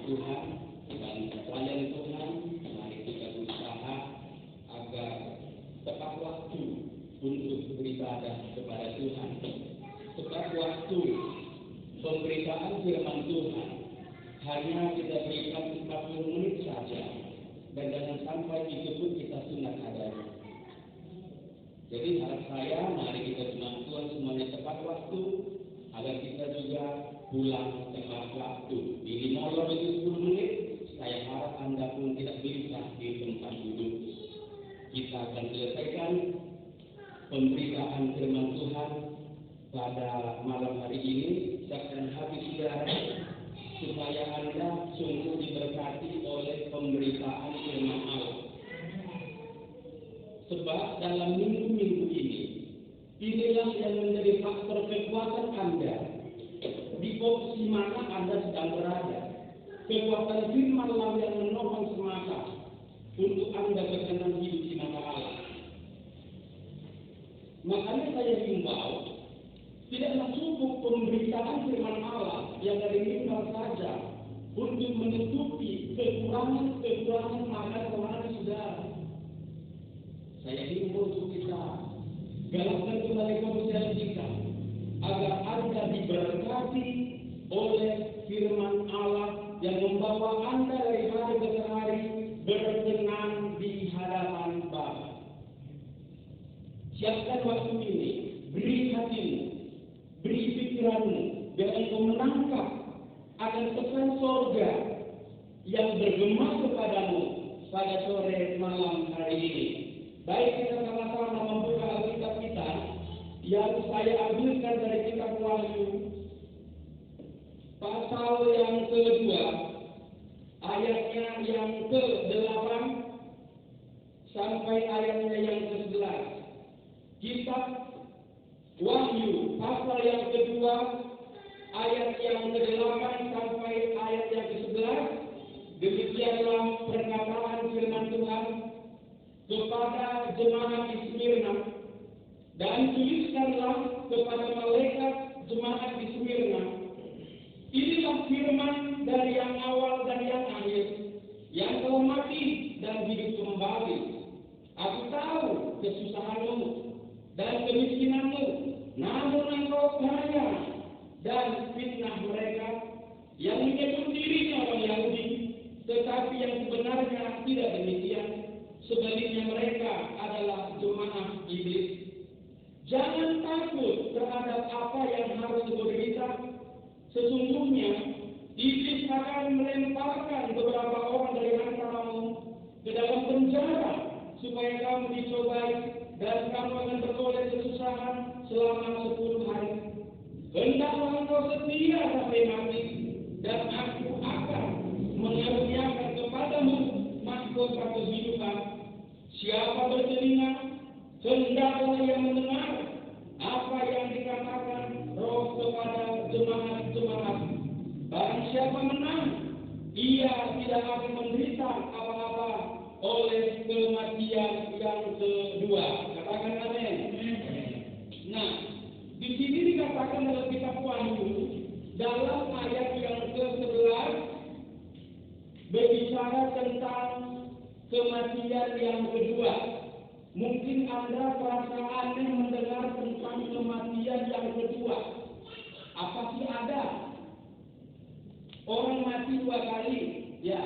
Tuhan dan pelayan Tuhan, mari kita berusaha agar tepat waktu untuk beribadah kepada Tuhan. Tepat waktu pemberitaan firman Tuhan hanya kita berikan 40 menit saja, dan jangan sampai itu pun kita sunat adanya. Jadi harap saya, mari kita Tuhan semuanya tepat waktu, agar kita juga pulang tepat waktu. Ini molor itu 10 menit, saya harap Anda pun tidak bisa di tempat duduk. Kita akan selesaikan pemberitaan firman Tuhan pada malam hari ini. Siapkan hati saudara, supaya Anda sungguh diberkati oleh pemberitaan firman Allah. Sebab dalam minggu-minggu ini, inilah yang menjadi faktor kekuatan Anda di posisi mana Anda sedang berada. Kekuatan firman Allah yang menopang semata untuk Anda berkenan hidup di mata Allah. Makanya saya himbau, tidaklah cukup pemberitaan firman Allah yang dari mimbar saja untuk menutupi kekurangan mata rohani saudara. Saya himbau untuk kita galakkan kembali konsep kita agar Anda diberkati oleh firman Allah yang membawa Anda dari hari ke hari berkenan di hadapan Bapa. Siapkan waktu ini, beri hatimu, beri pikiranmu, biar engkau menangkap akan pesan sorga yang bergema kepadamu pada sore malam hari ini. Baik, kita sama-sama membuka Alkitab kita yang saya ambilkan dari kitab Wahyu pasal yang kedua, ayatnya yang ke-8 sampai ayatnya yang ke-11. Kitab Wahyu pasal yang kedua, ayat yang ke-8 sampai ayat yang ke-11. Demikianlah perkataan firman Tuhan kepada jemaat di Smyrna, dan tuliskanlah kepada malaikat jemaat di Smyrna, inilah firman dari yang awal dan yang akhir, yang telah mati dan hidup kembali. Aku tahu kesusahanmu dan kemiskinanmu, namun engkau kaya, dan fitnah mereka yang menyebut dirinya orang Yahudi, tetapi yang sebenarnya tidak demikian. Sebaliknya mereka adalah jemaah iblis. Jangan takut terhadap apa yang harus diderita. Sesungguhnya iblis akan melemparkan beberapa orang dari antaramu ke dalam penjara supaya kamu dicobai, dan kamu akan beroleh kesusahan selama 10 hari. Hendaklah engkau setia sampai mati, dan aku akan mengaruniakan kepadamu mahkota kehidupan. Siapa bertelinga, hendaklah yang mendengar apa yang dikatakan Roh kepada jemaat-jemaat. Barang siapa menang, ia tidak akan menderita apa-apa oleh kematian yang kedua. Katakan amin. Nah, di sini dikatakan dalam kitab Wahyu, dalam ayat yang ke-11 berbicara tentang kematian yang kedua. Mungkin Anda merasa aneh mendengar tentang kematian yang kedua. Apa sih ada? Orang mati 2 kali. Ya,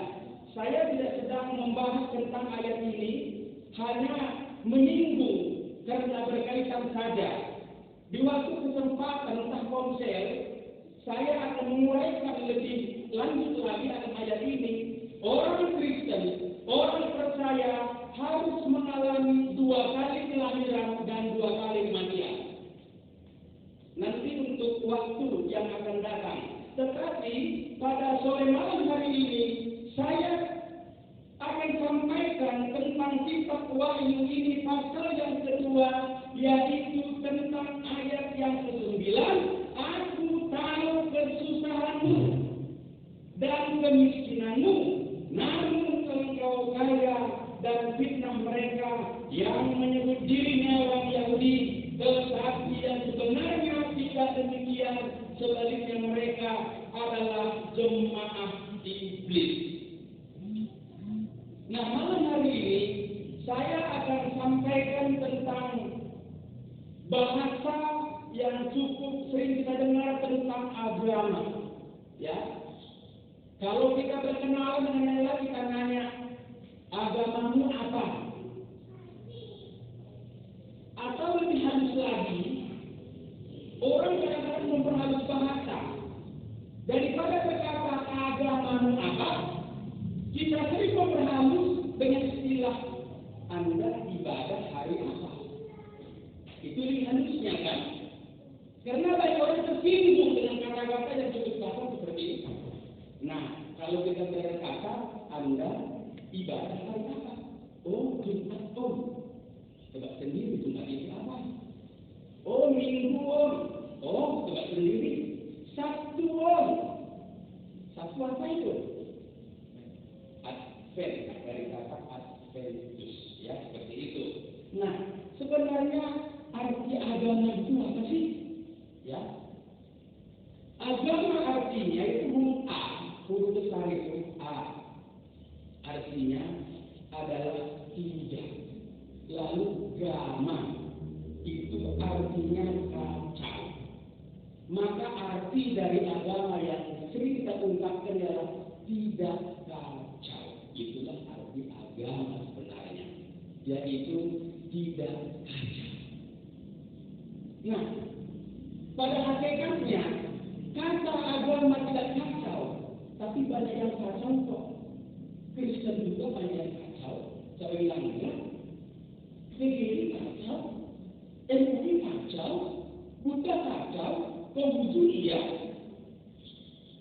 saya tidak sedang membahas tentang ayat ini, hanya menyinggung karena berkaitan saja. Di waktu kesempatan entah konsel, saya akan menguraikan lebih lanjut lagi akan ayat ini. Orang Kristen, orang percaya harus mengalami 2 kali kelahiran dan 2 kali kematian. Nanti untuk waktu yang akan datang. Tetapi pada sore malam hari ini saya akan sampaikan tentang kitab Wahyu ini pasal yang kedua, yaitu tentang ayat yang ke-9. Aku tahu kesusahanmu dan kemiskinanmu, namun engkau kaya, dan fitnah mereka yang menyebut dirinya orang Yahudi, tetapi yang sebenarnya tidak demikian. Sebaliknya mereka adalah jemaah iblis. Nah, malam hari ini saya akan sampaikan tentang bahasa yang cukup sering kita dengar tentang agama. Ya, kalau kita berkenalan dengan Allah, kita nanya, agamamu apa? Atau lebih halus lagi, orang kadang-kadang memperhalus bahasa. Daripada berkata agamamu apa, kita sering memperhalus dengan istilah Anda ibadah hari apa. Itu lebih halusnya kan? Karena banyak orang tersinggung dengan kata-kata yang cukup kasar seperti itu. Nah, kalau kita berkata Anda ibadah hari apa? Oh, Jumat Om. Coba sendiri Jumat itu apa? Oh, Minggu Om. Oh, coba sendiri Sabtu Om. Sabtu apa itu? Advent, dari kata Adventus, ya seperti itu. Nah, sebenarnya arti agama itu apa sih? Ya, agama artinya itu huruf A, huruf besar itu A. Artinya adalah tidak. Lalu gama itu artinya kacau. Maka arti dari agama yang sering kita ungkapkan adalah tidak kacau. Itulah arti agama sebenarnya, yaitu tidak kacau. Nah, pada hakikatnya kata agama tidak kacau, tapi banyak yang kacau kok. Kristen juga banyak yang kacau. Saya bilang ya, PGRI kacau, MUI kacau, Buddha kacau, Konghucu iya.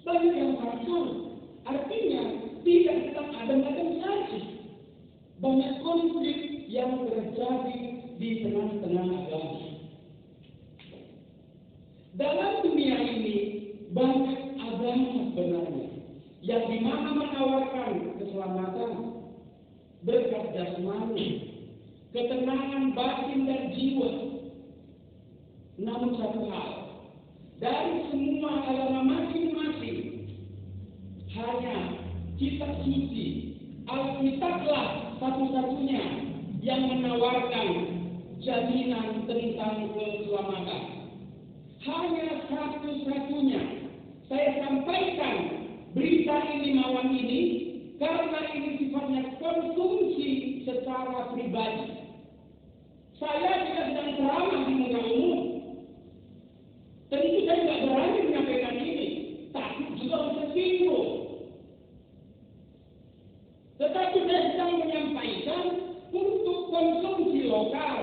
Banyak yang kacau. Artinya tidak sedang adem-adem saja. Banyak konflik yang terjadi di tengah-tengah agama. Dalam dunia ini banyak agama sebenarnya yang dimana menawarkan keselamatan, berkat jasmani, ketenangan batin dan jiwa. Namun satu hal, dari semua agama masing-masing, hanya kitab suci Alkitablah satu-satunya yang menawarkan jaminan tentang keselamatan. Hanya satu-satunya. Saya sampaikan berita ini malam ini karena ini sifatnya konsumsi secara pribadi. Saya tidak sedang ceramah di muka umum. Tentu saya tidak berani menyampaikan ini, takut juga tersinggung. Tetapi saya sedang menyampaikan untuk konsumsi lokal,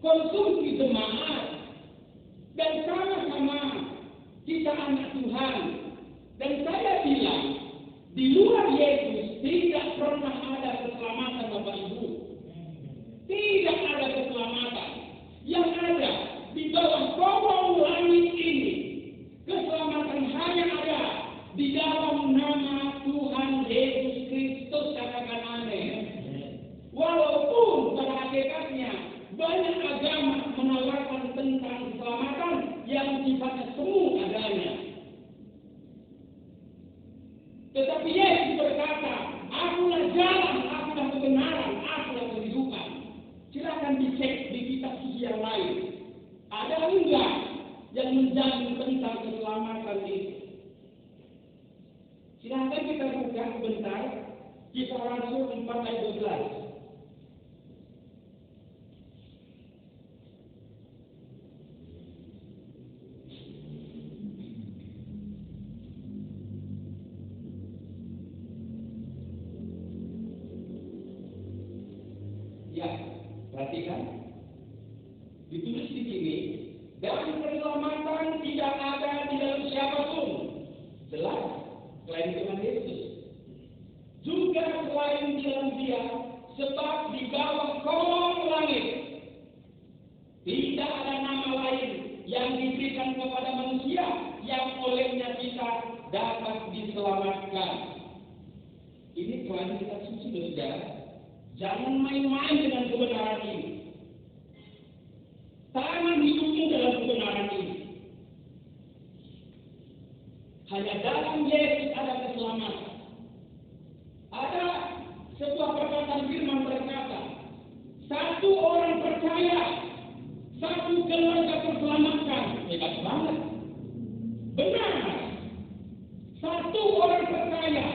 konsumsi jemaat, dan sama-sama kita anak Tuhan. Dan saya bilang, di luar Yesus tidak pernah ada keselamatan Bapak Ibu. Tidak ada keselamatan. Yang ada di bawah kolong langit ini, keselamatan hanya ada di dalam nama Tuhan Yesus Kristus. Katakan amin. Walaupun pada hakikatnya banyak agama menawarkan tentang keselamatan yang sifatnya semu adanya. Tetapi Yesus berkata, akulah jalan, akulah kebenaran, akulah kehidupan. Silakan dicek di kitab suci yang lain. Ada enggak yang menjamin tentang keselamatan itu? Silakan kita buka sebentar. Kisah Rasul 4 ayat 12. Ya, perhatikan. Ditulis di sini, dan keselamatan tidak ada di dalam siapapun. Jelas, selain Tuhan Yesus. Juga selain di dalam Dia, sebab di bawah kolong langit tidak ada nama lain yang diberikan kepada manusia yang olehnya kita dapat diselamatkan. Ini kelan kita suci, saudara. Jangan main-main dengan kebenaran ini. Tanam hidupmu dalam kebenaran ini. Hanya dalam Yesus ada keselamatan. orang percaya,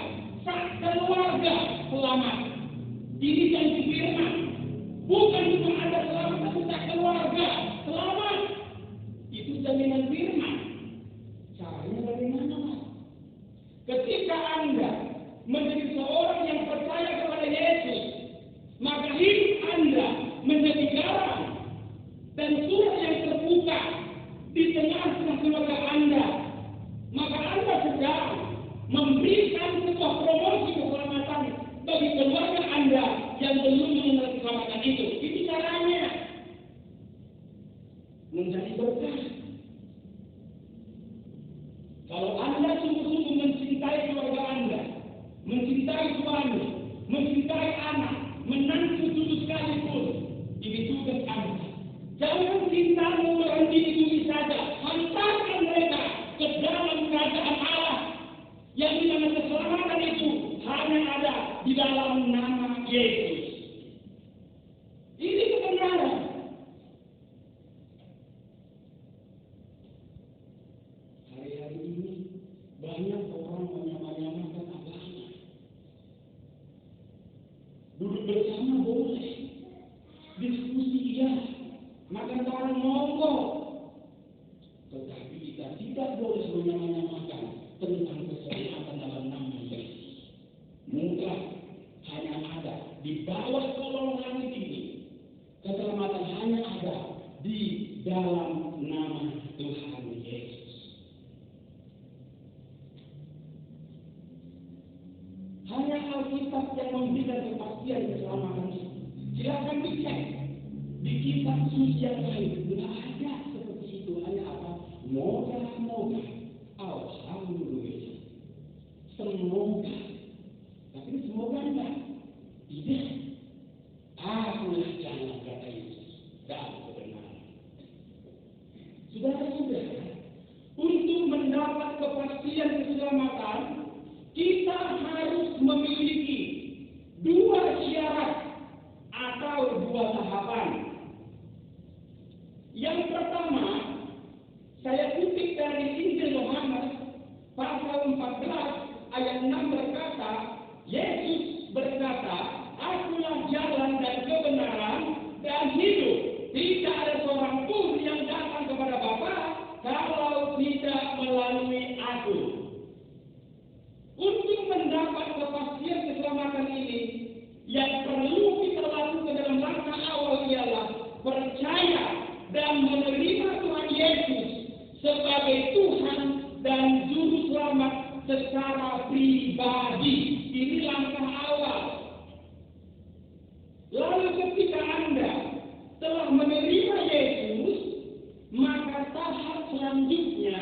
sak keluarga selamat. Ini janji firman. Bukan cuma ada selamat, tapi sak keluarga selamat. Itu jaminan firman. Caranya bagaimana, Mas? Ketika Anda menjadi seorang yang percaya kepada Yesus, maka hidup Anda menjadi garam dan surga yang terbuka di tengah-tengah keluarga Anda. Maka Anda sedang memberikan sebuah promosi keselamatan bagi keluarga Anda yang belum mengenal keselamatan itu. Itu caranya menjadi berkah. Kalau Anda sungguh-sungguh mencintai keluarga Anda, mencintai suami, mencintai anak, menantu dulu sekalipun, ini tugas Anda. Jangan cintamu berhenti di bumi saja. Hantarkan mereka ke dalam kerajaan Allah. Yang dimana keselamatan itu hanya ada di dalam nama Yesus. Ini kebenaran. Hari-hari ini banyak orang menyamakan agama. Duduk bersama boleh, diskusi iya, makan bareng monggo. Tetapi kita tidak boleh menyamakan tentang keselamatan dalam nama Yesus. Mudah hanya ada di bawah kolong langit ini. Keselamatan hanya ada di dalam nama Tuhan Yesus. Hanya Alkitab yang memberikan kepastian keselamatan itu. Silakan dicek di kitab suci yang lain. Tidak ada seperti itu. Hanya apa? Moga-moga. Alhamdulillah. Semoga. Tapi semoga enggak. Tidak. Akulah jalan kata Yesus dan kebenaran. Saudara-saudara, untuk mendapat kepastian keselamatan, kita harus memiliki dua syarat atau dua tahapan. Yang pertama, saya kutip dari Injil Yohanes pasal 14 ayat 6 berkata, Yesus berkata, Akulah jalan dan kebenaran dan hidup. Tidak ada seorang pun yang datang kepada Bapa kalau tidak melalui Aku. Untuk mendapat kepastian keselamatan ini, yang perlu kita lakukan dalam langkah awal ialah percaya dan menerima Tuhan Yesus sebagai Tuhan dan Juru Selamat secara pribadi. Ini langkah awal. Lalu ketika Anda telah menerima Yesus, maka tahap selanjutnya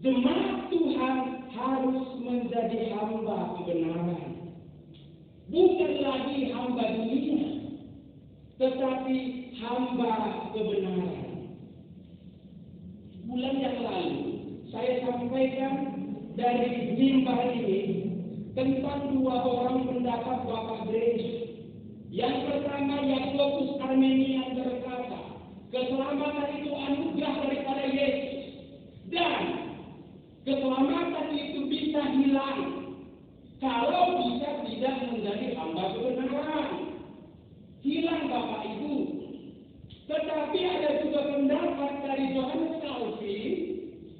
jemaat Tuhan harus menjadi hamba kebenaran. Bukan lagi hamba dunia, tetapi hamba kebenaran. Bulan yang lalu saya sampaikan dari mimbar ini tentang dua orang pendapat Bapak Gereja. Yang pertama, Yakobus Armenian berkata, keselamatan itu anugerah daripada Yesus. Dan keselamatan itu bisa hilang kalau bisa tidak menjadi hamba kebenaran. Hilang Bapak Ibu. Tetapi ada juga pendapat dari Johannes Calvin.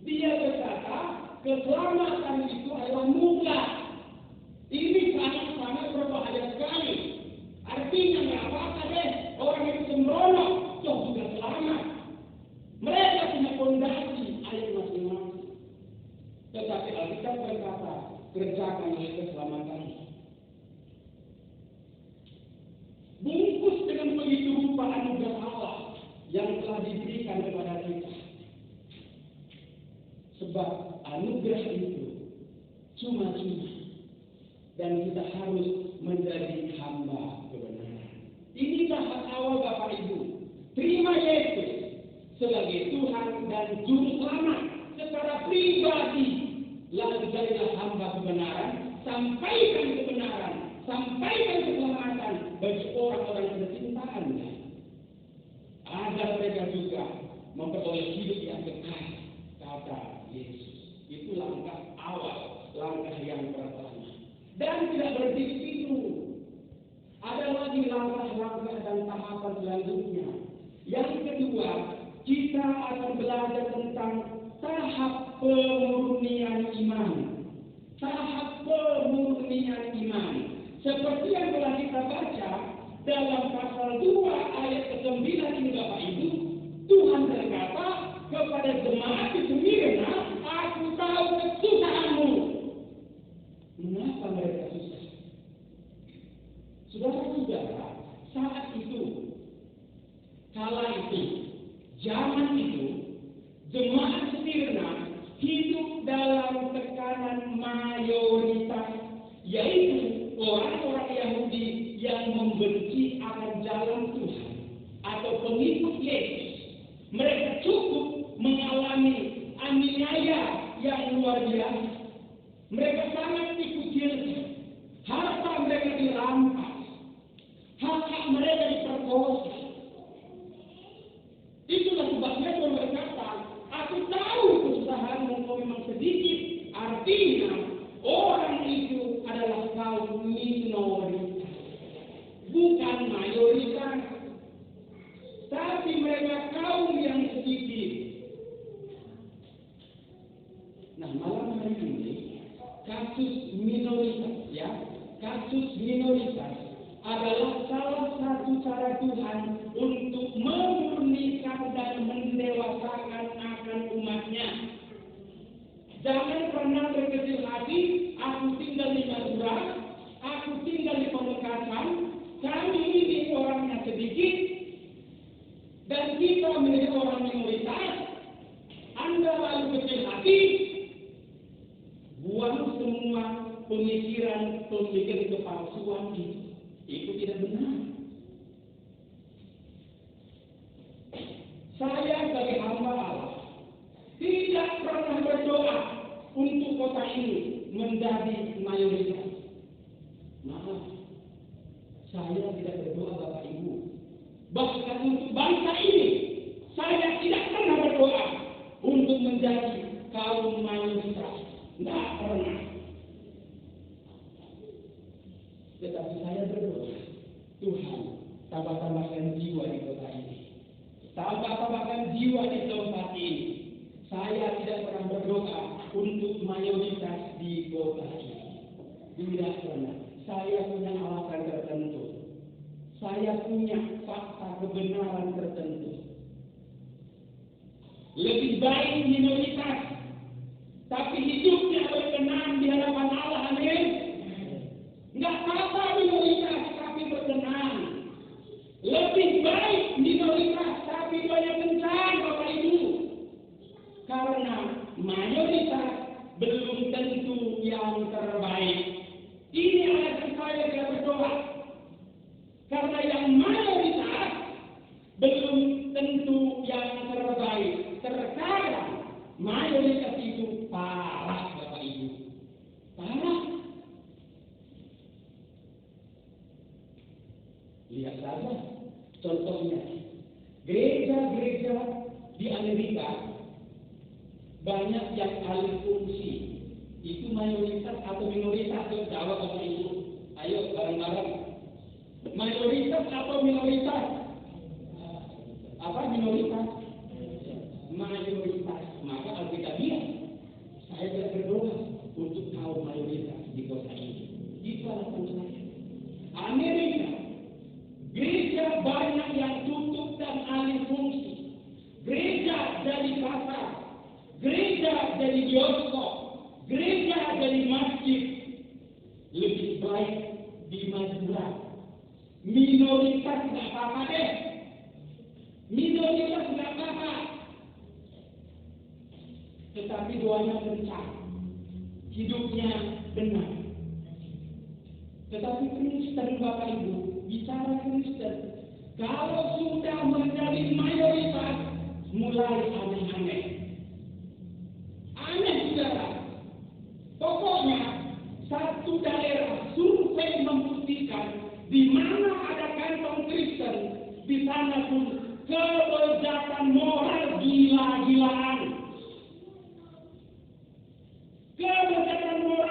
Dia berkata keselamatan itu adalah mutlak. Ini sangat-sangat berbahaya sekali. Artinya nggak apa-apa deh orang itu sembrono, toh juga selamat. Mereka punya fondasi ayat masing-masing. Tetapi Alkitab berkata, kerjakanlah keselamatan. Bungkus dengan begitu rupa anugerah Allah yang telah diberikan kepada kita. Sebab anugerah itu cuma-cuma dan kita harus menjadi hamba kebenaran. Ini tahap awal Bapak Ibu. Terima Yesus sebagai Tuhan dan Juru Selamat secara pribadi. Lalu jadilah hamba kebenaran, sampaikan kebenaran, sampaikan keselamatan bagi orang-orang tercinta Anda, agar mereka juga memperoleh hidup yang kekal, kata Yesus. Itu langkah awal langkah yang pertama. Dan tidak berhenti di situ. Ada lagi langkah-langkah dan tahapan selanjutnya. Yang kedua, kita akan belajar tentang tahap pemurnian iman. Tahap pemurnian iman. Seperti yang telah kita baca dalam pasal 2 ayat ke-9 ini Bapak Ibu, Tuhan berkata kepada jemaat di Smyrna, aku tahu kesusahanmu. Mengapa mereka susah? Saudara-saudara, saat itu, kala itu, zaman itu, jemaat Smyrna hidup dalam tekanan mayoritas, yaitu orang-orang Yahudi yang membenci akan jalan Tuhan atau pengikut Yesus. Mereka cukup mengalami aniaya yang luar biasa. Mereka sangat dikucilkan, harta mereka dirampas, hak-hak mereka diperkosa. Itulah sebabnya Tuhan berkata, aku tahu kesusahanmu kau memang sedikit. Artinya orang itu adalah kaum minoritas, bukan mayoritas. Tapi mereka kaum yang sedikit. Nah, malam hari ini kasus minoritas, kasus minoritas adalah salah satu cara Tuhan untuk memurnikan dan mendewasakan akan umatnya. Jangan pernah berkecil hati, aku tinggal di Madura, aku tinggal di Pamekasan, kami ini orangnya sedikit, dan kita menjadi orang minoritas. Anda lalu kecil hati, buang semua pemikiran kepalsuan itu tidak benar. Saya sebagai hamba Allah tidak pernah berdoa untuk kota ini menjadi mayoritas. Maaf, saya tidak berdoa Bapak Ibu. Bahkan untuk bangsa ini, saya tidak pernah berdoa untuk menjadi kaum mayoritas. Tidak pernah. Tetapi saya berdoa, Tuhan, tambah-tambahkan jiwa di kota ini. Tambah-tambahkan jiwa di tempat ini. Saya tidak pernah berdoa untuk mayoritas di kota ini. Tidak pernah. Saya punya alasan tertentu. Saya punya fakta kebenaran tertentu. Lebih baik minoritas, tapi hidupnya berkenan di hadapan Allah. Amin. Enggak apa-apa minoritas, tapi berkenan. Lebih baik minoritas, tapi banyak bencana Bapak Ibu. Karena mayoritas belum tentu yang terbaik. Ini alasan saya tidak berdoa. Karena yang mayoritas belum tentu yang terbaik. Terkadang mayoritas itu parah Bapak Ibu. Parah. Lihat saja contohnya. Gereja-gereja di Amerika banyak yang alih fungsi. Itu mayoritas atau minoritas? Jawab Bapak Ibu. Ayo bareng-bareng. Mayoritas atau minoritas? Apa minoritas? Mayoritas. Maka Alkitabiah, saya tidak berdoa untuk kaum mayoritas di kota ini. Itu alasan saya. Amerika, gereja banyak yang tutup dan alih fungsi. Gereja jadi pasar, gereja jadi bioskop, gereja jadi masjid. Lebih baik di Madura. Minoritas tidak apa-apa deh. Minoritas tidak apa-apa. Tetapi doanya benar. Hidupnya benar. Tetapi Kristen Bapak Ibu, bicara Kristen, kalau sudah menjadi mayoritas, mulai aneh-aneh. Aneh saudara. Pokoknya satu daerah survei membuktikan di mana ada kantong Kristen, di sana pun kebejatan moral gila-gilaan. Kebejatan moral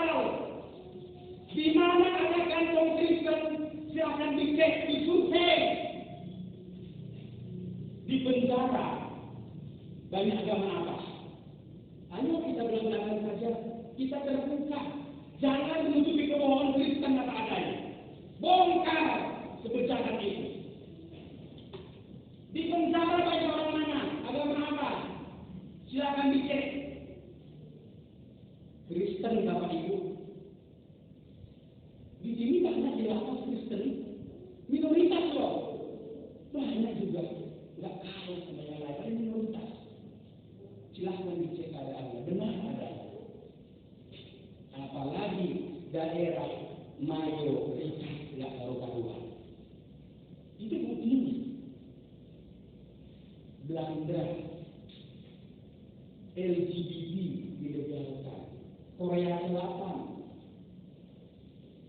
Kristen minoritas loh. Banyak juga nggak tahu sama yang lain, tapi minoritas. Silahkan dicek keadaannya, benar ada. Apalagi daerah mayoritas nggak karu-karuan. Itu begini. Belanda, LGBT dilegalkan. Korea Selatan,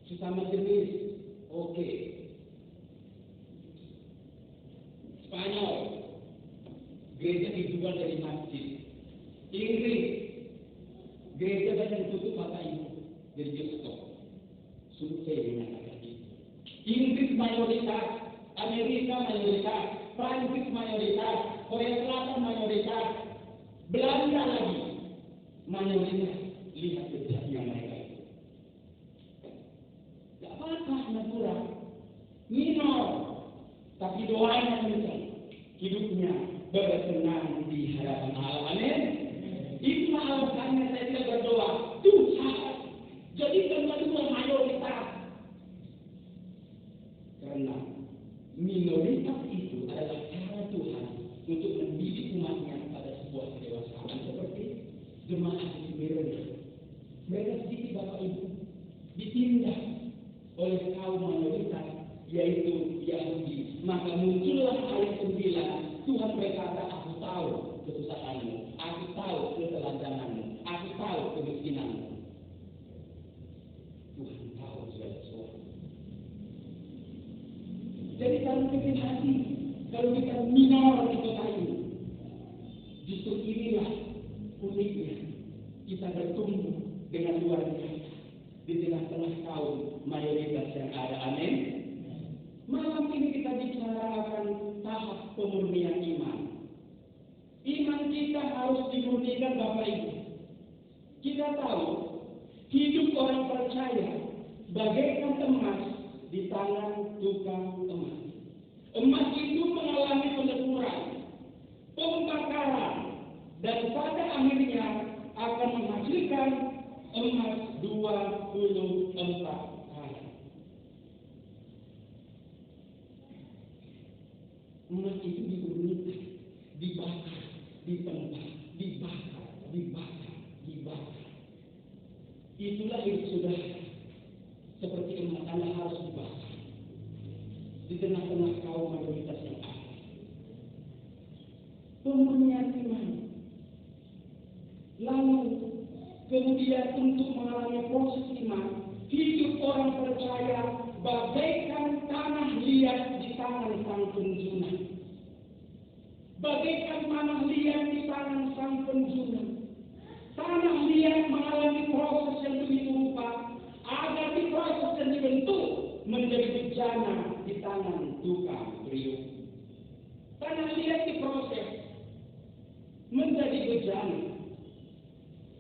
sesama jenis, oke. Spanyol, gereja dijual dari masjid. Inggris, gereja banyak tutup mata ibu dari bioskop. Survei mengatakan itu. Inggris mayoritas, Amerika mayoritas, Prancis mayoritas, Korea Selatan mayoritas, Belanda lagi mayoritas. Lihat kejadian mereka itu. Gak apa-apa, natural, minor, tapi doanya kencang. Hidupnya bersenang di hadapan Allah. Amin. Itu alasannya saya tidak berdoa. Tuhan, jadikan kedua mayoritas. Karena minoritas itu adalah cara Tuhan untuk mendidik umatnya pada sebuah kedewasaan seperti jemaat di Smyrna. Mereka sedikit Bapak Ibu ditindak oleh kaum mayoritas, yaitu Yahudi. Maka muncullah ayat 9. Tuhan berkata, aku tahu kesusahanmu, aku tahu ketelanjanganmu, aku tahu kemiskinanmu. Tuhan tahu segala sesuatu. Jadi kalau kecil hati, kalau kita minor di kota ini, justru inilah uniknya kita bertumbuh dengan luar biasa di tengah-tengah kaum mayoritas yang ada. Amin. Malam ini kita bicara akan tahap pemurnian iman. Iman kita harus dimurnikan Bapak Ibu. Kita tahu hidup orang percaya bagaikan emas di tangan tukang emas. Emas itu mengalami peleburan, pembakaran, dan pada akhirnya akan menghasilkan emas 24 karat. Emas itu dimurnikan, dibakar, ditembak, dibakar, dibakar, dibakar. Itulah hidup saudara. Seperti emas Anda harus dibakar di tengah-tengah kaum mayoritas yang ada. Pemurnian iman. Lalu kemudian untuk mengalami proses iman, hidup orang percaya bagaikan tanah liat di tangan sang penjuna. Bagaikan tanah liat di tangan sang penjuna. Tanah liat mengalami proses yang begitu rupa agar diproses dan dibentuk menjadi bejana di tangan tukang periuk. Tanah liat diproses menjadi bejana.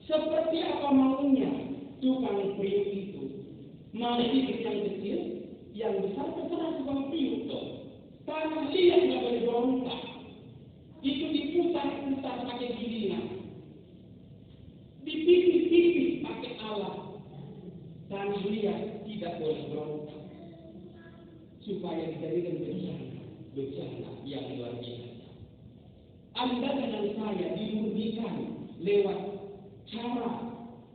Seperti apa maunya tukang periuk itu. Mau bikin yang kecil, yang besar terserah tukang periuk toh. Tanah liat nggak boleh berontak. Itu diputar-putar pakai gilingan, dipipis-pipis pakai alat. Tanah liat tidak boleh berontak supaya dijadikan bencana yang luar biasa. Anda dengan saya dimurnikan lewat cara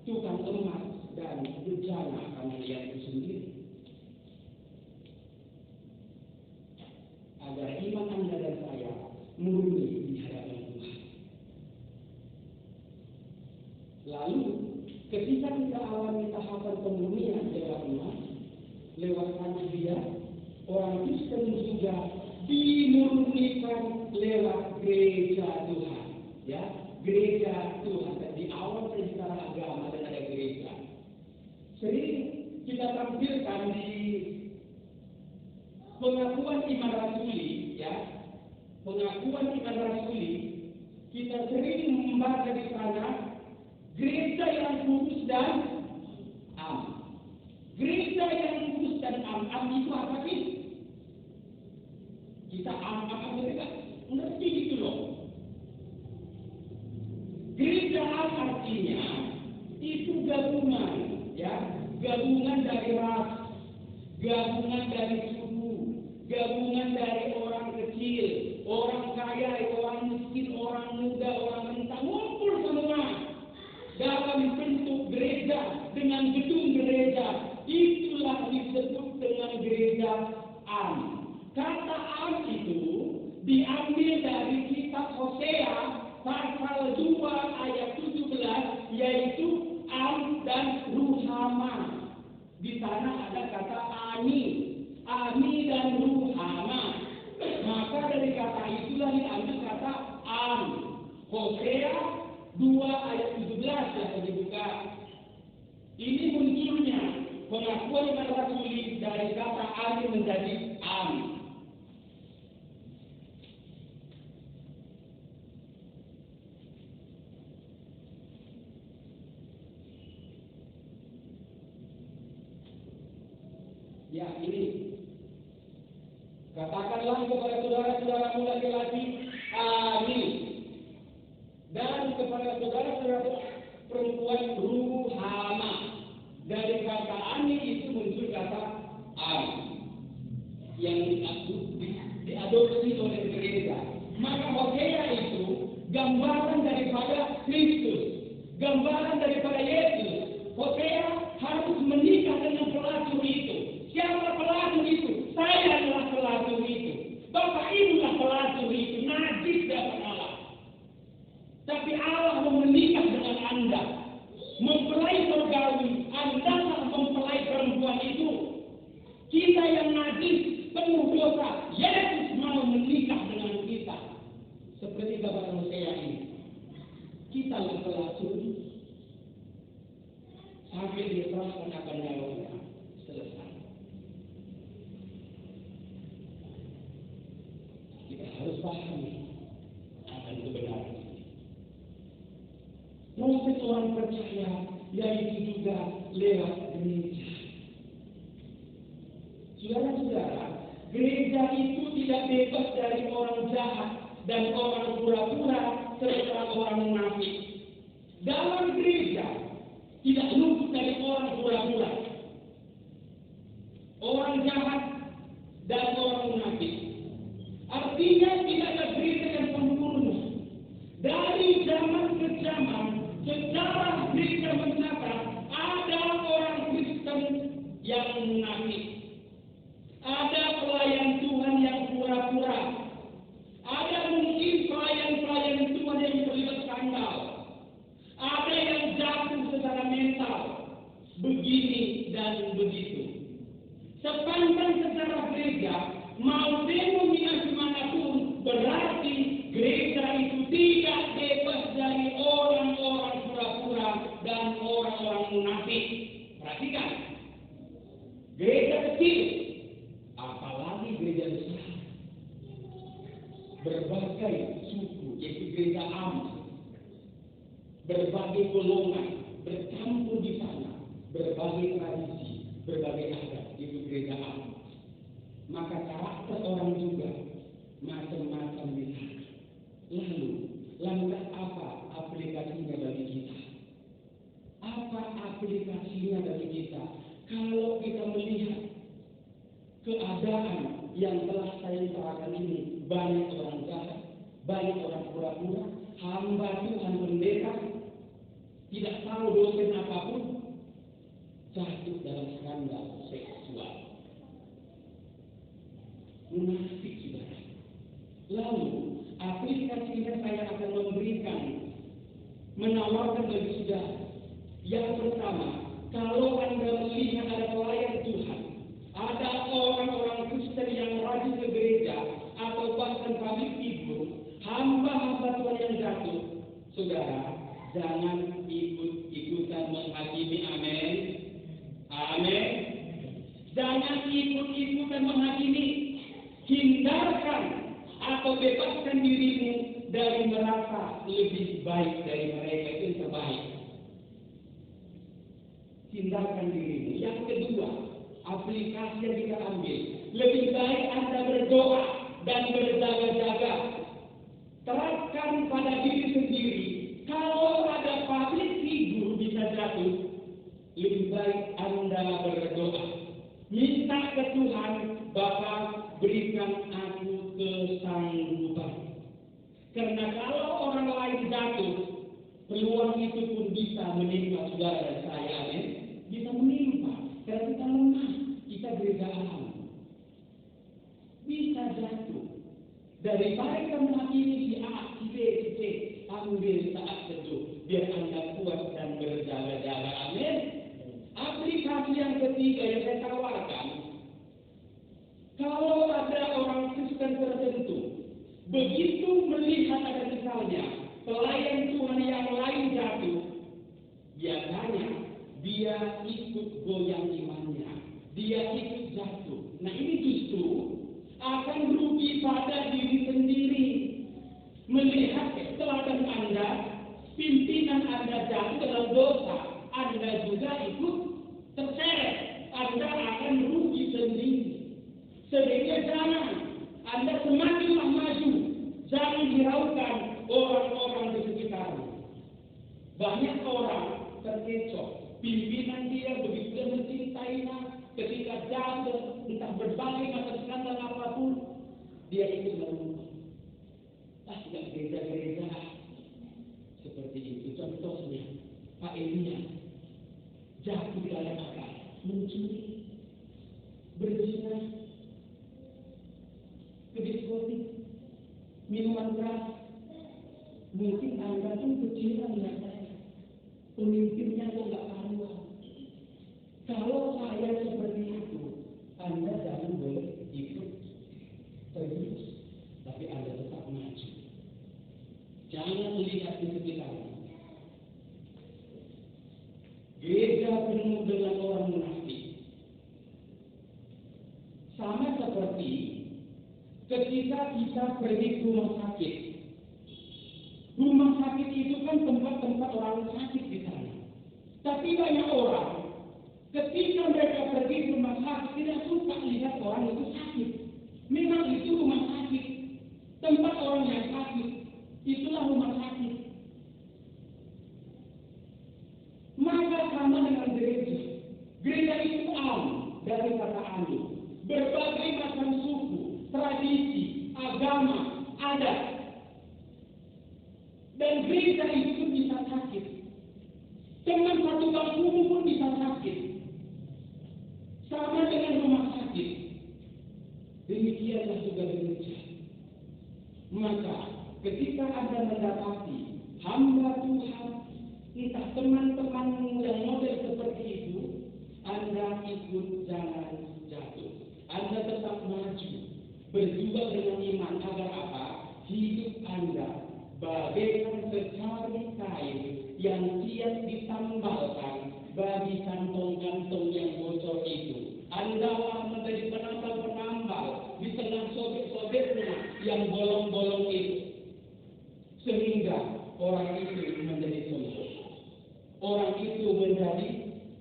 tukang emas dan bencana tanah liat itu sendiri. Agar iman Anda dan saya murni di hadapan Tuhan. Lalu ketika kita alami tahapan pemurnian lewat emas, lewat tanah liat, orang Kristen juga dimurnikan lewat gereja Tuhan. Ya, gereja Tuhan. Dan di awal saya bicara agama dan ada gereja. Sering kita tampilkan di pengakuan iman rasuli, ya, pengakuan iman rasuli, kita sering membaca di sana gereja yang kudus dan am. Gereja yang kudus dan am itu apa sih? Kita am apa mereka? Ngerti gitu loh. Gereja am artinya itu gabungan, ya, gabungan dari ras, gabungan dari suku, gabungan dari orang kecil, orang kaya, orang miskin, orang muda, orang renta, ngumpul semua dalam bentuk gereja dengan gedung gereja. Itulah disebut dengan gereja am. Kata am itu diambil dari kitab Hosea pasal 2 ayat 17, yaitu am dan ruhama. Di sana ada kata ani dan ruhama. Maka dari kata itulah diambil kata am. Hosea 2 ayat 17 yang dibuka. Ini munculnya pengakuan rasuli dari kata ani menjadi am. Ya, ini katakanlah kepada saudara-saudaramu laki-laki, amin. Dan kepada saudara-saudara perempuan, ruhama. Dari kata amin itu muncul kata am yang diadopsi oleh gereja. Maka Hosea itu gambaran daripada Kristus, gambaran daripada Yesus. Hosea harus menikah dengan pelacur itu. Siapa pelacur itu? Saya adalah pelacur itu. Bapak ibulah pelacur itu. Najis dapat Allah. Tapi Allah mau menikah dengan Anda. Mempelai surgawi. Anda mempelai perempuan itu. Kita yang najis, penuh dosa. Yesus mau menikah dengan kita. Seperti gambaran Hosea ini. Kita yang pelacur. Sampai diserahkan akan nyawanya. Selesai. Kita harus pahami akan kebenaran ini. Proses orang percaya yaitu juga lewat gereja. Saudara-saudara, gereja itu tidak bebas dari orang jahat dan orang pura-pura serta orang munafik. Dalam gereja tidak luput dari orang pura-pura, orang jahat dan orang munafik. Artinya tidak ada gereja yang sempurna. Dari zaman ke zaman, secara gereja mencatat ada orang Kristen yang munafik, ada pelayan Tuhan yang pura-pura, ada mungkin pelayan Tuhan yang terlibat skandal, ada yang jatuh secara mental, begini dan begitu. Sepanjang secara gereja mau denominasi manapun, berarti gereja itu tidak bebas dari orang-orang pura-pura dan orang-orang munafik. Perhatikan, gereja kecil, apalagi gereja besar, berbagai suku, yaitu gereja am, berbagai golongan bercampur di sana, berbagai tradisi, berbagai adat, itu gereja am. Maka karakter orang juga macam-macam di sana. Lalu, lantas apa aplikasinya bagi kita? Apa aplikasinya bagi kita? Kalau kita melihat keadaan yang telah saya terangkan ini, banyak orang jahat, banyak orang pura-pura, hamba Tuhan pendeta, tidak tahu dosen apapun, jatuh dalam skandal seksual. Munafik, saudara. Lalu aplikasinya saya akan menawarkan bagi saudara. Yang pertama, kalau Anda melihat ada pelayan Tuhan, ada orang-orang Kristen yang rajin ke gereja, atau bahkan public figure, hamba-hamba Tuhan yang jatuh, saudara, jangan ikut-ikutan menghakimi. Amin. Amin. Jangan ikut-ikutan menghakimi. Hindarkan atau bebaskan dirimu dari merasa lebih baik dari mereka, itu yang terbaik. Hindarkan dirimu. Yang kedua, aplikasi yang kita ambil, lebih baik Anda berdoa dan berjaga-jaga. Terapkan pada diri sendiri. Kalau ada public figure bisa jatuh, lebih baik Anda berdoa. Minta Tuhan, Bapa, berikan aku kesanggupan. Karena kalau orang lain jatuh, peluang itu pun bisa menimpa saudara dan saya, amin. Bisa menimpa, karena kita lemah, kita gereja alam. Bisa jatuh. Daripada kita ini si A, si B, si C, ambil saat teduh, biar Anda kuat dan berjaga-jaga, amin. Aplikasi yang ketiga yang saya tawarkan, kalau ada orang Kristen tertentu, begitu melihat ada misalnya pelayan Tuhan yang lain jatuh, biasanya dia ikut goyang imannya, dia ikut jatuh. Nah ini justru akan rugi pada diri sendiri. Melihat teladan Anda, pimpinan Anda jatuh dalam dosa, Anda juga ikut terseret. Anda akan rugi sendiri. Sebaiknya jangan. Anda semakinlah maju. Jangan hiraukan orang-orang di sekitarnya. Banyak orang terkecoh. Pimpinan dia begitu dia mencintainya, ketika jatuh, entah berbagai macam skandal apapun, dia ikut melupa. Tidak gereja-gereja seperti itu. Contohnya, Pak Elia jatuh di dalam akal, mencuri, berzina, ke diskotik, minuman keras. Mungkin Anda pun kecilan ya saya. Pemimpinnya kok nggak karuan. Kalau saya seperti itu, Anda jangan boleh ikut terus, tapi Anda tetap maju. Jangan lihat di sekitarnya. Gereja penuh dengan orang munafik. Sama seperti ketika kita pergi ke rumah sakit. Rumah sakit itu kan tempat-tempat orang sakit di sana. Tapi banyak orang ketika mereka pergi ke rumah sakit tidak suka lihat orang itu sakit. Memang itu rumah sakit, tempat orang yang sakit. Itulah rumah sakit. Maka sama dengan gereja. Gereja itu am dari kata amin. Berbagai macam suku, tradisi, agama, adat. Dan gereja itu pun bisa sakit. Teman satu kampung pun bisa sakit. Sama dengan rumah sakit. Demikianlah juga gereja. Maka ketika Anda mendapati hamba Tuhan, entah teman-teman yang model seperti itu, Anda ikut jangan jatuh. Anda tetap maju, berjuang dengan iman agar apa? Hidup Anda bagaikan secari kain yang siap ditambalkan bagi kantong-kantong yang bocor itu. Anda menjadi penambal-penambal di tengah sobek-sobeknya yang bolong-bolong itu. Sehingga orang itu menjadi sembuh. Orang itu menjadi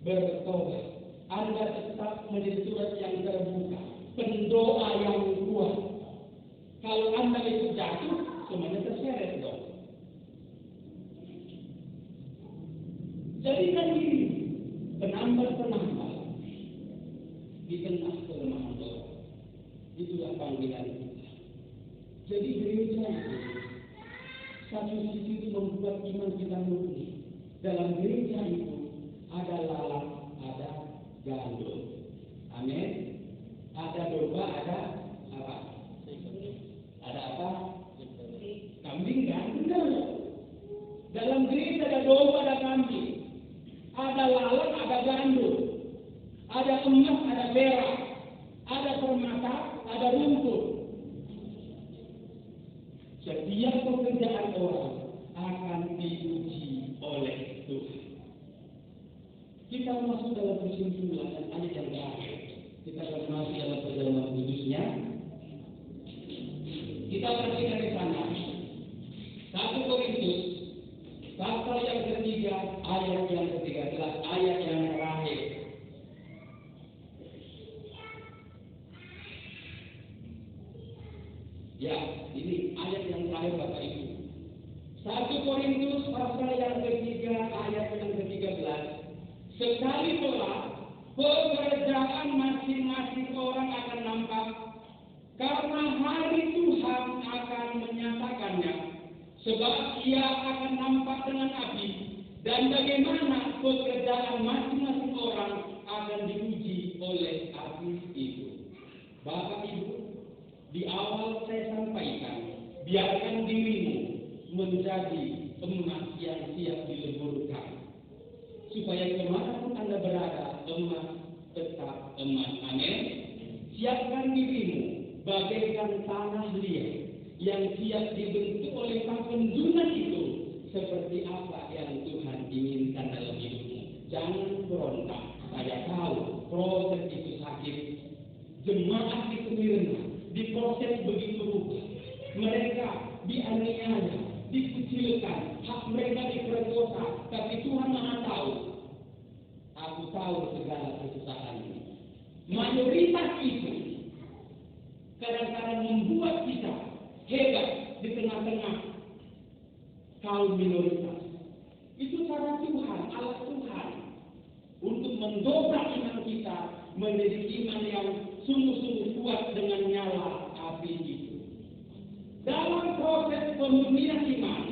bertobat. Anda tetap menjadi surat yang terbuka, pendoa yang kuat. Kalau Anda itu jatuh, semuanya terseret dong. Jadikan diri penambal-penambal di tengah kelemahan orang. Itulah panggilan kita. Jadi gereja itu satu sisi itu membuat iman kita murni. Dalam gereja itu ada lalat, ada gandum. Amin. Ada domba, ada apa? Ada apa? Kambing kan? Benar. Dalam gereja ada domba, ada kambing. Ada lalat, ada gandum. Ada emas, ada perak. Ada permata, ada rumput. Setiap pekerjaan orang akan diuji oleh Tuhan. Kita masuk dalam kesimpulan dan ayat yang terakhir. Kita akan masuk dalam perjalanan kudusnya. Kita perhatikan di sana. 1 Korintus pasal yang ketiga, ayat yang ke-13, ayat yang terakhir. Ya, ini ayat yang terakhir Bapak Ibu. 1 Korintus pasal yang ketiga, ayat yang ke-13. Sekali pula pekerjaan masing-masing orang akan nampak, karena hari Tuhan akan menyatakannya, sebab ia akan nampak dengan api, dan bagaimana pekerjaan masing-masing orang akan diuji oleh api itu. Bapak Ibu, di awal saya sampaikan, biarkan dirimu menjadi emas yang siap dileburkan, supaya kemanapun Anda berada, emas tetap emas. Amin. Siapkan dirimu bagaikan tanah liat yang siap dibentuk oleh sang penjunan itu, seperti apa yang Tuhan inginkan dalam hidupmu. Jangan berontak. Saya tahu proses itu sakit. Jemaat di Smyrna diproses begitu rupa. Mereka dianiaya, dikucilkan, hak mereka diperkosa, tapi Tuhan Maha tahu. Aku tahu segala kesusahan ini. Mayoritas itu kadang-kadang membuat kita hebat di tengah-tengah kaum minoritas. Itu cara Tuhan, alat Tuhan untuk mendobrak iman kita menjadi iman yang sungguh-sungguh kuat dengan nyala api itu. Dalam proses pemurnian iman,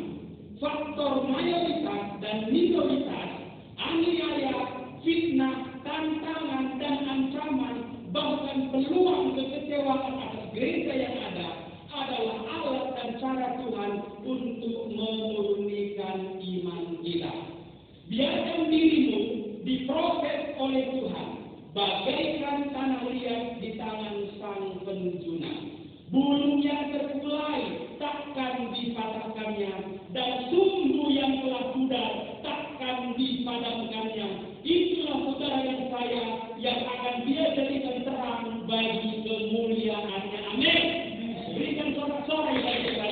faktor mayoritas dan minoritas, aniaya, fitnah, tantangan dan ancaman, bahkan peluang kekecewaan atas gereja yang ada adalah alat dan cara Tuhan untuk memurnikan iman kita. Biarkan dirimu diproses oleh Tuhan bagaikan tanah liat di tangan sang penjunan. Burung yang terkulai takkan dipatahkannya, dan sumbu yang telah pudar takkan dipadamkannya. Itulah saudara yang saya yang akan Dia jadikan terang bagi kemuliaan-Nya. Amin. Berikan sorak-sorai bagi kita.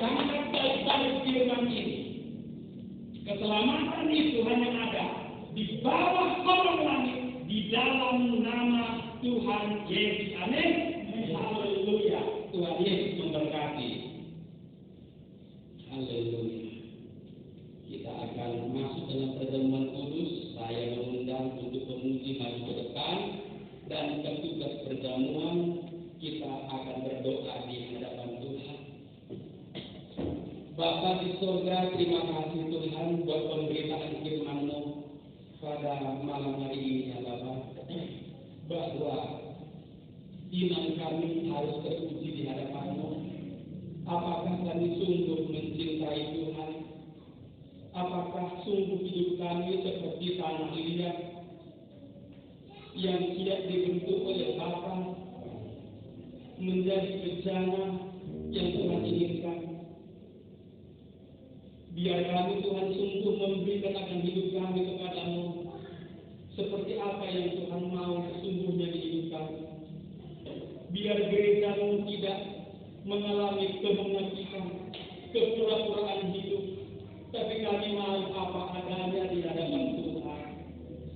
Sangat baik-baik firman ini. Keselamatan itu hanya ada di bawah kolong langit, di dalam nama Tuhan Yesus. Amin. Haleluya. Tuhan Yesus memberkati. Haleluya. Kita akan masuk dalam pertemuan kudus. Saya mengundang untuk pemuji maju ke depan, dan petugas perjamuan kita akan berdoa di hadapan Tuhan. Bapa di surga, terima kasih Tuhan buat pemberitaan firman-Mu pada malam hari ini ya Bapa, bahwa iman kami harus teruji di hadapan-Mu. Apakah kami sungguh mencintai Tuhan? Apakah sungguh hidup kami seperti tanah liat yang siap dibentuk oleh Bapa menjadi bejana yang Tuhan inginkan? Biar kami Tuhan sungguh memberikan akan hidup kami kepada-Mu, seperti apa yang Tuhan mau sesungguhnya di hidup kami. Biar gereja-Mu tidak mengalami kemunafikan, kepura-puraan hidup, tapi kami mau apa adanya di hadapan Tuhan.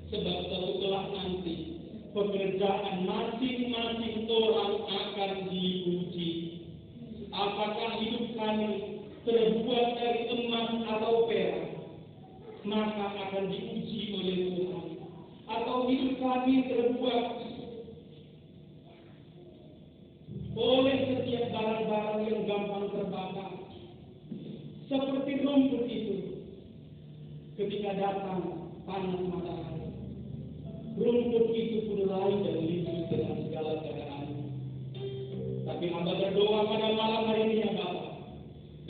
Sebab suatu kelak nanti pekerjaan masing-masing orang akan diuji. Apakah hidup kami terbuat dari emas atau perak, maka akan diuji oleh Tuhan. Atau hidup kami terbuat oleh setiap barang-barang yang gampang terbakar, seperti rumput itu ketika datang panas matahari, rumput itu pun layu dan lindu dengan segala keadaan. Tapi hamba berdoa pada malam hari ini ya Bapa,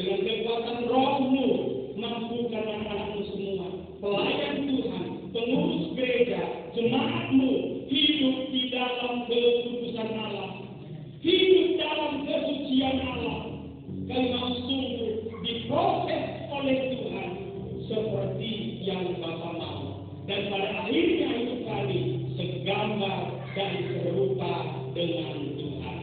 dengan kekuatan Roh-Mu, mampukan anak-anak-Mu semua, pelayan Tuhan, pengurus gereja, jemaat-Mu, hidup di dalam kekudusan Allah, hidup dalam kesucian Allah. Kami mau sungguh diproses oleh Tuhan seperti yang Bapa mau. Dan pada akhirnya hidup kami segambar dan serupa dengan Tuhan.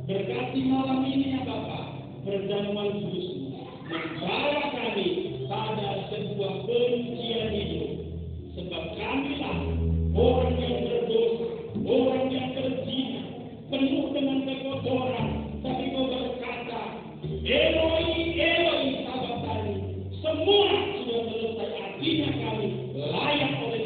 Berkati malam ini ya Bapa, perjamuan kudus-Mu membawa kami pada sebuah penyucian hidup. Sebab kamilah orang yang berdosa, orang yang berzina, penuh dengan kekotoran, tapi Kau berkata, Eloi, Eloi, sabachthani, semua sudah selesai. Artinya kami layak oleh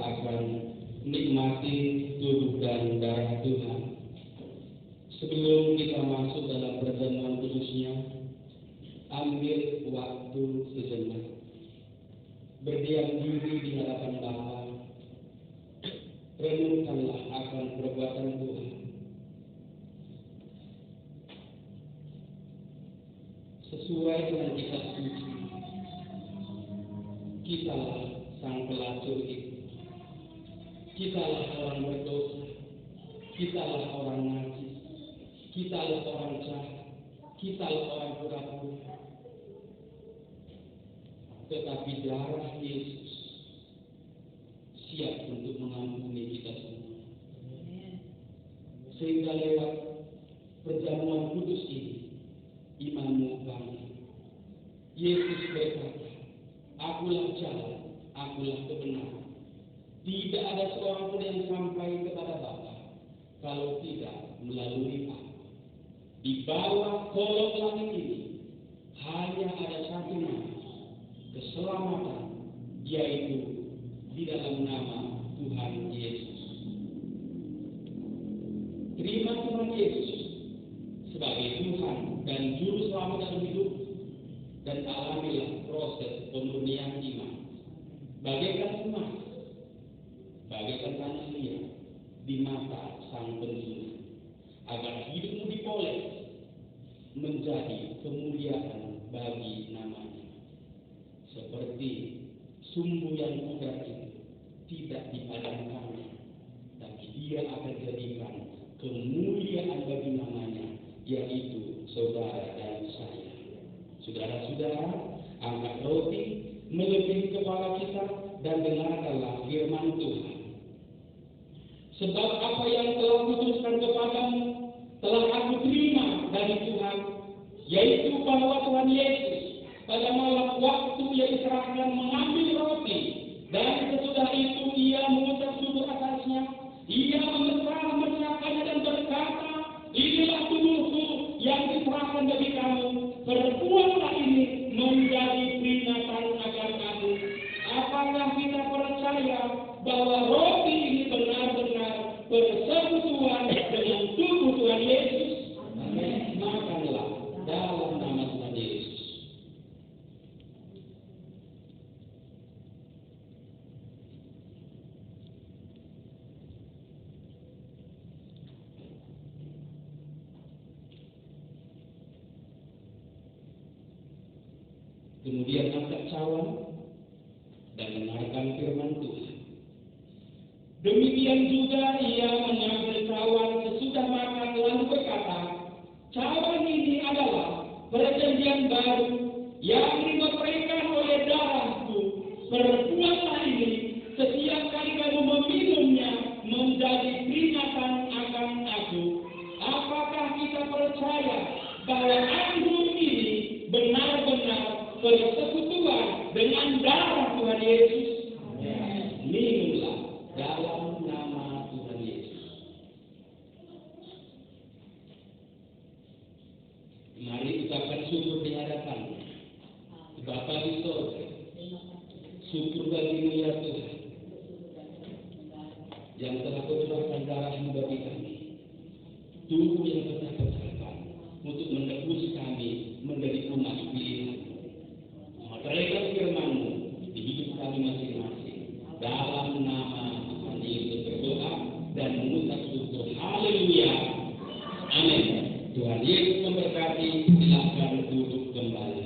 akan nikmati tubuh dan darah Tuhan. Sebelum kita masuk dalam perjamuan kudusnya, ambil waktu sejenak, berdiam diri di hadapan Bapa, renungkanlah akan perbuatan Tuhan. Sesuai dengan kitab suci, kitalah sang pelacur itu, kitalah orang berdosa, kitalah orang najis, kitalah orang jahat, kitalah orang pura-pura. Tetapi darah Yesus siap untuk mengampuni kita semua. Sehingga lewat perjamuan kudus ini, imanmu bangkit. Yesus berkata, akulah jalan, akulah kebenaran. Tidak ada seorang pun yang sampai kepada Bapa kalau tidak melalui aku. Di bawah kolong langit ini hanya ada satu nama, keselamatan, yaitu di dalam nama Tuhan Yesus. Terima Tuhan Yesus sebagai Tuhan dan Juru Selamat dalam hidup, dan alamilah proses pemurnian iman. Bagaikan emas, bagaikan tanah liat di mata Sang Penjuru, agar hidupmu dipoles menjadi kemuliaan bagi namanya. Seperti sumbu yang pudar itu tidak dipadamkannya, tapi dia akan jadikan kemuliaan bagi namanya, yaitu saudara dan saya. Saudara-saudara, angkat roti, melebihi kepala kita, dan dengarkanlah firman Tuhan. Sebab apa yang telah kutuliskan kepadamu telah aku terima dari Tuhan, yaitu bahwa Tuhan Yesus pada malam waktu ia diserahkan mengambil roti, dan sesudah itu ia mengucap syukur atasnya, ia memecahkannya dan berkata, inilah tubuhku yang diserahkan bagi kamu, perbuatlah ini menjadi peringatan akan kamu. Apakah kita percaya bahwa roti ini benar-benar persekutuan dengan tubuh Tuhan Yesus? Amin. Makanlah dalam nama Tuhan Yesus. Kemudian angkat cawan dan dengarkan firman Tuhan. Demikian juga ia mengambil cawan sesudah makan lalu berkata, cawan ini adalah perjanjian baru yang diberikan oleh darahku. Perbuatlah ini setiap kali kamu meminumnya menjadi peringatan akan aku. Apakah kita percaya bahwa anggur ini benar-benar persekutuan dengan darah Tuhan Yesus? Minumlah dalam nama Tuhan Yesus. Mari ucapkan syukur di hadapan Bapa di surga. Syukur bagimu ya Tuhan, yang telah curahkan darah-Mu bagi kami, tubuh yang telah pecahkan untuk menebus kami menjadi umat pilihan. Meteraikan firman-Mu di hidup kami masing-masing. Dalam nama Tuhan Yesus berdoa dan mengucap syukur. Haleluya. Amin. Tuhan Yesus memberkati. Silakan duduk kembali.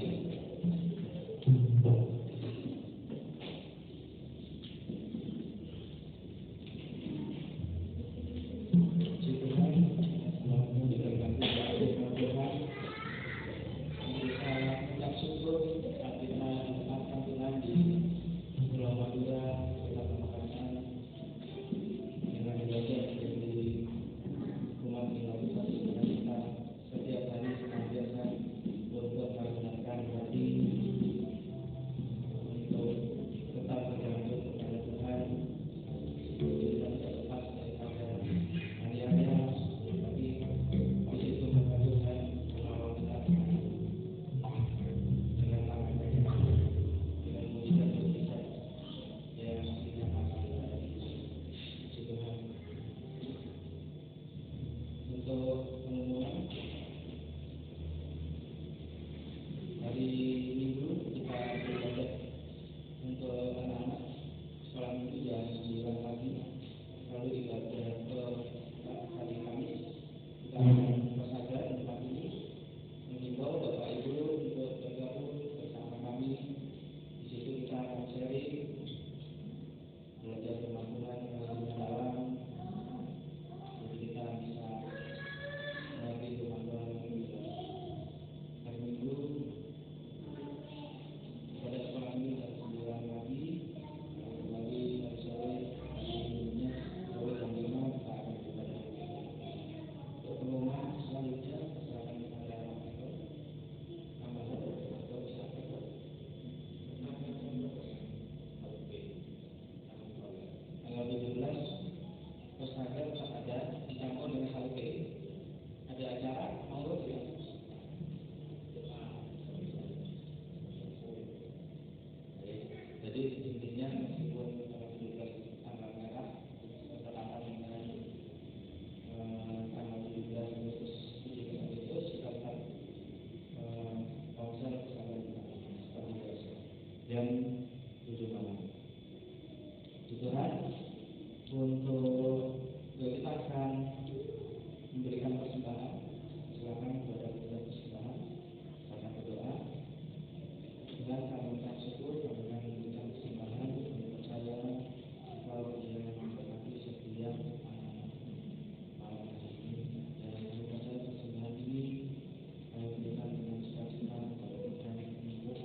Syukur Tuhan, untuk kita akan memberikan persembahan. Silakan kepada kita persembahan karena berdoa. Tuhan, kami ucap syukur, kami akan memberikan persembahan. Kami percaya bahwa Dia memberkati setiap anak malam hari ini. Dan kami percaya persembahan ini kami berikan dengan sukacita kepada Tuhan untuk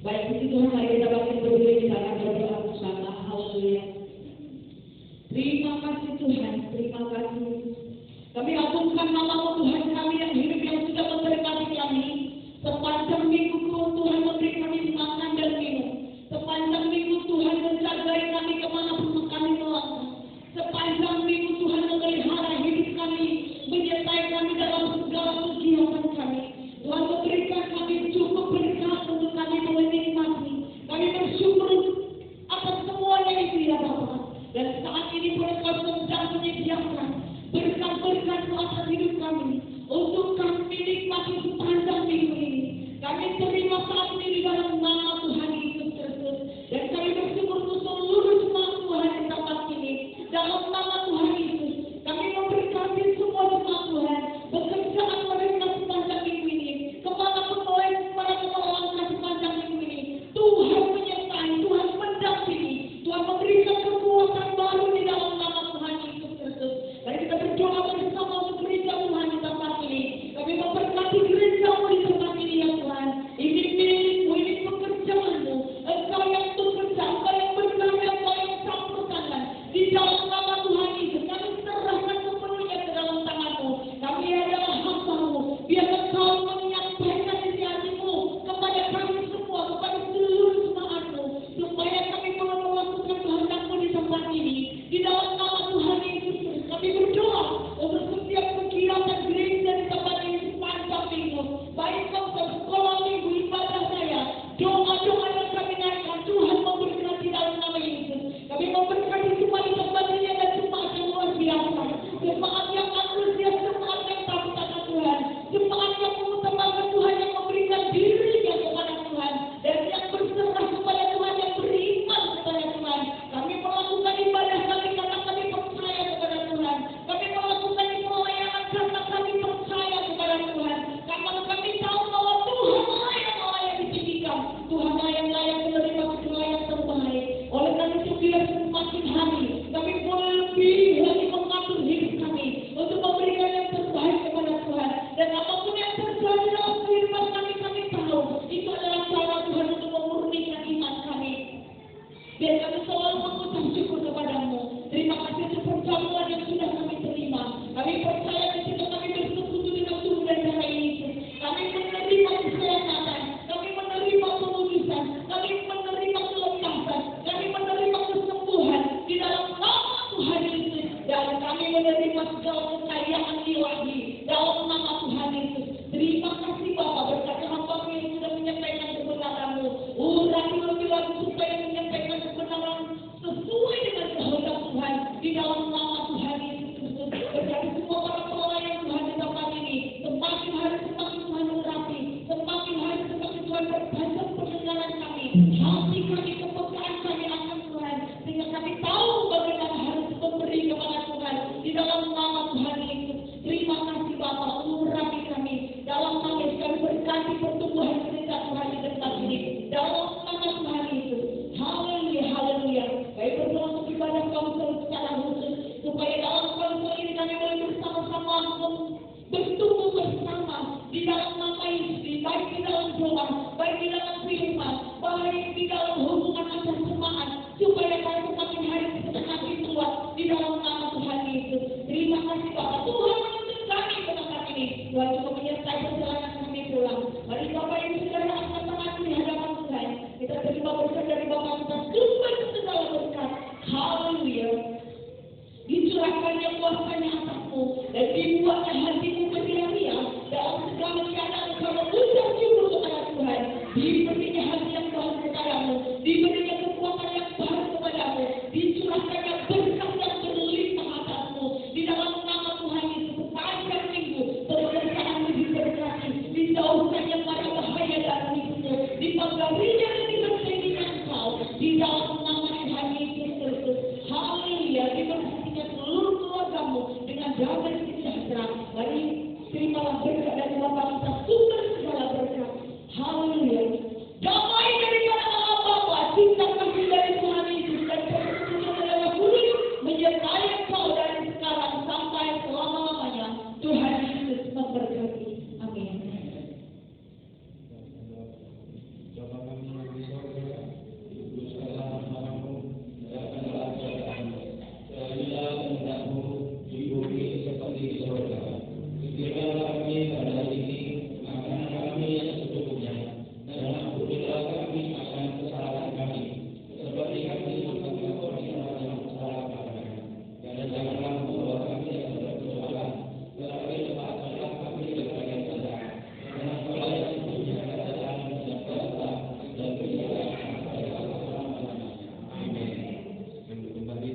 baik, puji Tuhan, mari kita bangkit berdiri, kita akan berdoa bersama. Haleluya. Terima kasih Tuhan, terima kasih. Kami agungkan nama-Mu Tuhan kami yang hidup, yang sudah memberkati kami. Sepanjang minggu Tuhan memberi kami makan dan minum. Sepanjang minggu Tuhan menjagai kami kemanapun kami melangkah. Sepanjang minggu Tuhan memelihara hidup kami, menyertai kami dalam segala kegiatan kami. Tuhan memberikan kami cukup berkat untuk kami menikmati. Kami bersyukur atas semuanya itu ya Bapa. Dan saat ini pun Engkau sedang menyediakan berkat-berkat atas hidup kami untuk kami nikmati sepanjang minggu ini. Kami terima saat ini di dalam nama Tuhan Yesus Kristus. Dan kami bersyukur untuk seluruh jemaat Tuhan di tempat ini. Dalam nama Tuhan Yesus, kami memberkati semua jemaat Tuhan, pekerjaan mereka sepanjang minggu ini. Kemanapun mereka melangkah sepanjang minggu ini, Tuhan menyertai, Tuhan mendampingi, Tuhan memberikan kekuatan baru di dalam nama Tuhan Yesus Kristus. Mari kita berdoa bersama untuk gereja Tuhan di tempat ini. Kami memberkati gereja di tempat ini ya Tuhan. Ini milikmu, ini pekerjaan manusia